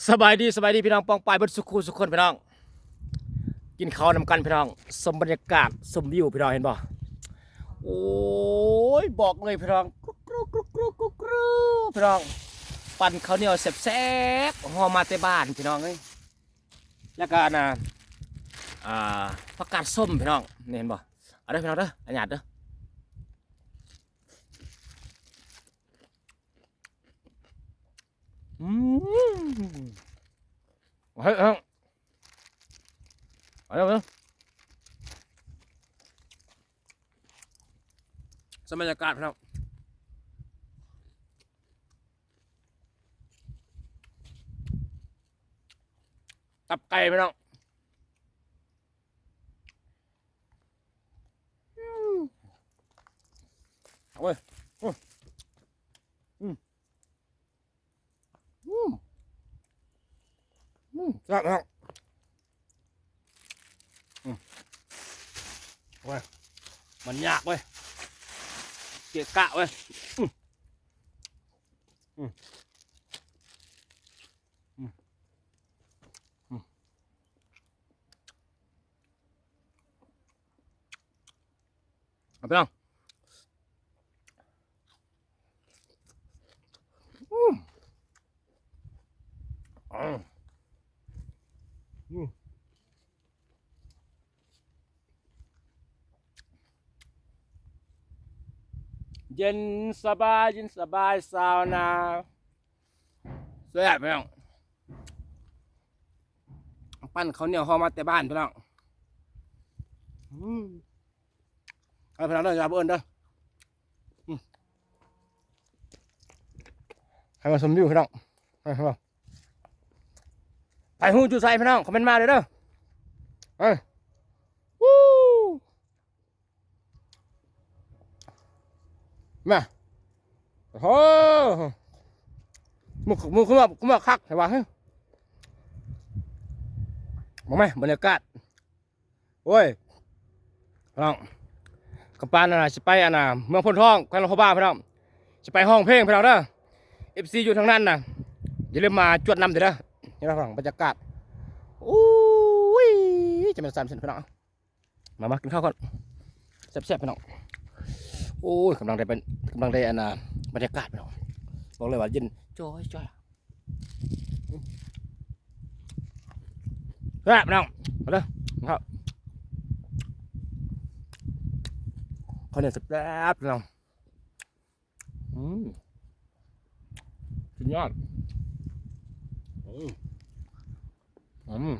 สบายดีพี่น้องปองปายเบิดสุขุสุขคนพี่น้องกินข้าวนำกันพี่น้องสมบรรยากาศสมวิวพี่น้องเห็นบ่โอ้ยบอกเลยพี่น้องกรุกรุกรุกรุกรุกรุพี่น้องปั่นข้าวเหนียวแซ่บๆห่อมาแต่บ้านพี่น้องเอ้ยแล้วก็อ่าผักกาดส้มพี่น้องนี่เห็นบ่เอาเด้อพี่น้องเด้ออันหยาดเด้ออืมเฮ้ยเอาเด้อสมบรรยากาศพี่น้องตับไก่พี่น้องเอาเว้ยอืมอืมแซ่บพี่น้องเว้ยมันยากเว้ยเกะกะเว้ยอืมอืมอืมอืมเอาพี่น้องอืมอืมอืมเย็นสบายซาวนาแซ่บพี่น้องปั้นข้าวเหนียวห่อมาแต่บ้านพี่น้องอืมเอาพี่น้องเด้ออย่าเบิ่นเด้ออืมให้มาชมวิวพี่น้องไปพี่น้องไปหูจุดใส่พี่น้องคอมเมนต์มาเลยเด้อไปวู้มาโอ้โหมึงคุณว่าคักใช่ป่ะเฮ้ยมองไหมบรรยากาศโอ้ยพี่น้องกำปานสิไปเมืองพนทองแขวงหลวงพระบางพี่น้องสิไปห้องเพลงพี่น้องเด้อ FC อยู่ทางนั้นอย่าลืมมาจวดนำเด้อนี่พี่น้องบรรยากาศอู้ยจะเป็น3 เส้นพี่น้องมากินข้าวก่อนแซ่บๆพี่น้องโอ้ยกำลังได้บรรยากาศพี่น้องบอกเลยว่าเย็นจ้อยแซ่บพี่น้องมาเด้อครับข้าวเหนียวแซ่บพี่น้องสุดยอดอืม